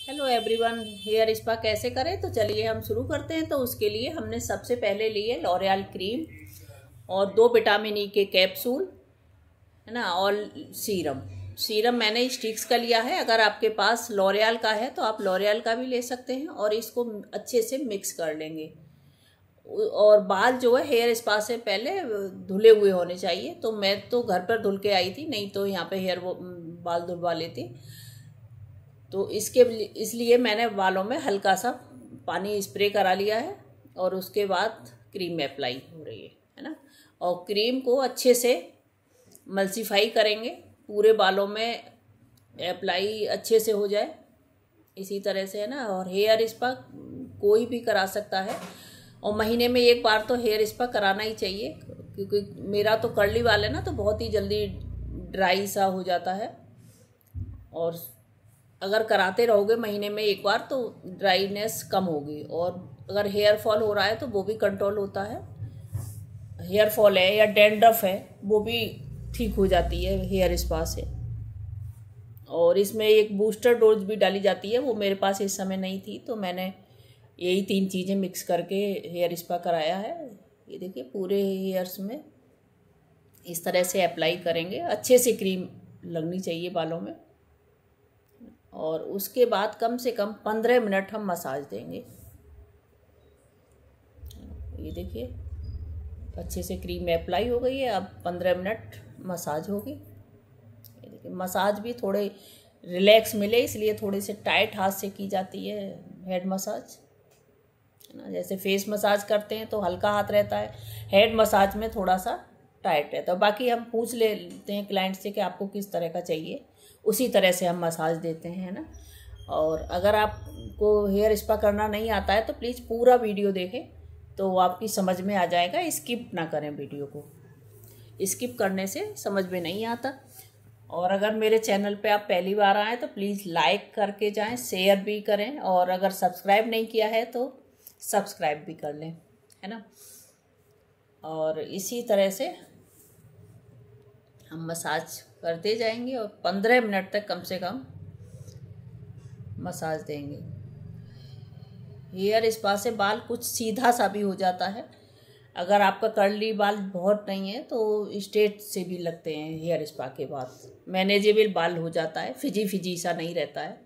Hello everyone, hair spa कैसे करें। तो चलिए हम शुरू करते हैं। तो उसके लिए हमने सबसे पहले लिए लॉरियल क्रीम और 2 विटामिन ई के कैप्सूल, है ना, और सीरम मैंने स्टिक्स का लिया है। अगर आपके पास लॉरियल का है तो आप लॉरियल का भी ले सकते हैं और इसको अच्छे से मिक्स कर लेंगे। और बाल जो है हेयर स्पा से पहले धुले हुए होने चाहिए। तो मैं तो घर पर धुल के आई थी, नहीं तो यहाँ पे बाल धुलवा लेती। तो इसलिए मैंने बालों में हल्का सा पानी स्प्रे करा लिया है और उसके बाद क्रीम अप्लाई हो रही है ना। और क्रीम को अच्छे से मल्सीफाई करेंगे, पूरे बालों में अप्लाई अच्छे से हो जाए इसी तरह से, है ना। और हेयर स्पा कोई भी करा सकता है और महीने में एक बार तो हेयर स्पा कराना ही चाहिए, क्योंकि मेरा तो कर्ली वाल है ना, तो बहुत ही जल्दी ड्राई सा हो जाता है। और अगर कराते रहोगे महीने में एक बार तो ड्राईनेस कम होगी। और अगर हेयर फॉल हो रहा है तो वो भी कंट्रोल होता है। हेयर फॉल है या डैंड्रफ है वो भी ठीक हो जाती है हेयर स्पा से। और इसमें एक बूस्टर डोज भी डाली जाती है, वो मेरे पास इस समय नहीं थी, तो मैंने यही 3 चीज़ें मिक्स करके हेयर स्पा कराया है। ये देखिए पूरे हेयर्स में इस तरह से अप्लाई करेंगे। अच्छे से क्रीम लगनी चाहिए बालों में। और उसके बाद कम से कम 15 मिनट हम मसाज देंगे। ये देखिए अच्छे से क्रीम अप्लाई हो गई है। अब 15 मिनट मसाज होगी। ये देखिए मसाज भी थोड़े रिलैक्स मिले इसलिए थोड़े से टाइट हाथ से की जाती है हेड मसाज, है ना। जैसे फेस मसाज करते हैं तो हल्का हाथ रहता है, हेड मसाज में थोड़ा सा टाइट रहता है। बाकी हम पूछ लेते हैं क्लाइंट से कि आपको किस तरह का चाहिए, उसी तरह से हम मसाज देते हैं, है ना। और अगर आपको हेयर स्पा करना नहीं आता है तो प्लीज़ पूरा वीडियो देखें, तो आपकी समझ में आ जाएगा। स्किप ना करें वीडियो को, स्किप करने से समझ में नहीं आता। और अगर मेरे चैनल पे आप पहली बार आएँ तो प्लीज़ लाइक करके जाएं, शेयर भी करें, और अगर सब्सक्राइब नहीं किया है तो सब्सक्राइब भी कर लें, है ना। और इसी तरह से हम मसाज करते जाएंगे और 15 मिनट तक कम से कम मसाज देंगे। हेयर स्पा से बाल कुछ सीधा सा भी हो जाता है। अगर आपका कर्ली बाल बहुत नहीं है तो स्ट्रेट से भी लगते हैं हेयर स्पा के बाद, मैनेजेबल बाल हो जाता है, फिजी सा नहीं रहता है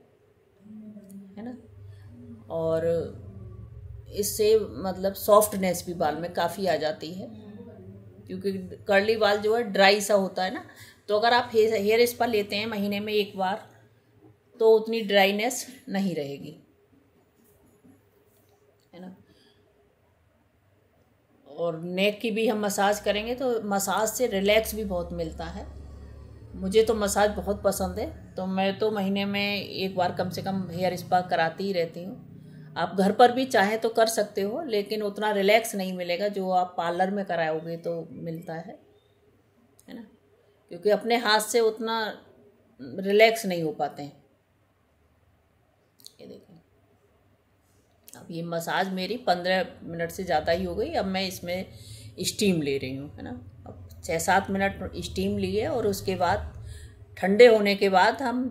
ना। और इससे मतलब सॉफ्टनेस भी बाल में काफ़ी आ जाती है, क्योंकि कर्ली बाल जो है ड्राई सा होता है ना। तो अगर आप हेयर स्पा लेते हैं महीने में एक बार तो उतनी ड्राईनेस नहीं रहेगी, है ना। और नेक की भी हम मसाज करेंगे तो मसाज से रिलैक्स भी बहुत मिलता है। मुझे तो मसाज बहुत पसंद है, तो मैं तो महीने में एक बार कम से कम हेयर स्पा कराती ही रहती हूँ। आप घर पर भी चाहें तो कर सकते हो, लेकिन उतना रिलैक्स नहीं मिलेगा जो आप पार्लर में कराओगे तो मिलता है ना। क्योंकि अपने हाथ से उतना रिलैक्स नहीं हो पाते हैं। ये देखिए अब ये मसाज मेरी 15 मिनट से ज़्यादा ही हो गई। अब मैं इसमें स्टीम ले रही हूँ, है ना। अब 6-7 मिनट स्टीम लिए और उसके बाद ठंडे होने के बाद हम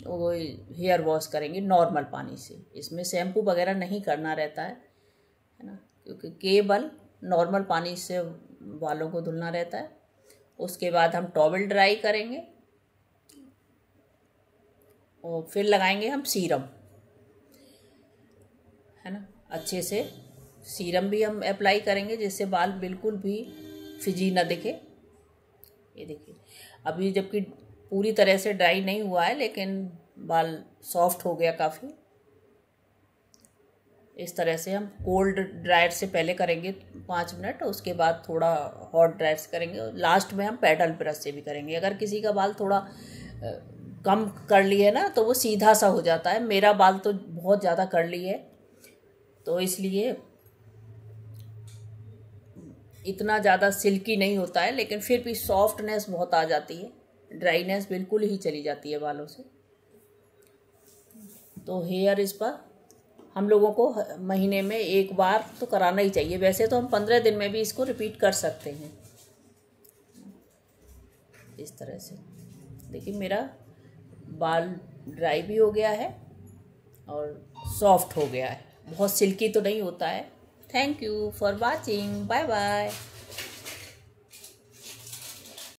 वो हेयर वॉश करेंगे नॉर्मल पानी से। इसमें शैम्पू वगैरह नहीं करना रहता है ना, क्योंकि केवल नॉर्मल पानी से बालों को धुलना रहता है। उसके बाद हम टॉवल ड्राई करेंगे और फिर लगाएंगे हम सीरम, है ना। अच्छे से सीरम भी हम अप्लाई करेंगे जिससे बाल बिल्कुल भी फिजी ना दिखे। ये देखिए अभी जबकि पूरी तरह से ड्राई नहीं हुआ है लेकिन बाल सॉफ्ट हो गया काफ़ी। इस तरह से हम कोल्ड ड्रायर से पहले करेंगे 5 मिनट, उसके बाद थोड़ा हॉट ड्रायर से करेंगे, और लास्ट में हम पैडल ब्रश से भी करेंगे। अगर किसी का बाल थोड़ा कम कर्ली है ना तो वो सीधा सा हो जाता है। मेरा बाल तो बहुत ज़्यादा कर्ली है, तो इसलिए इतना ज़्यादा सिल्की नहीं होता है, लेकिन फिर भी सॉफ्टनेस बहुत आ जाती है, ड्राईनेस बिल्कुल ही चली जाती है बालों से। तो हेयर स्पा हम लोगों को महीने में एक बार तो कराना ही चाहिए। वैसे तो हम 15 दिन में भी इसको रिपीट कर सकते हैं। इस तरह से देखिए मेरा बाल ड्राई भी हो गया है और सॉफ्ट हो गया है, बहुत सिल्की तो नहीं होता है। Thank you for watching, bye bye.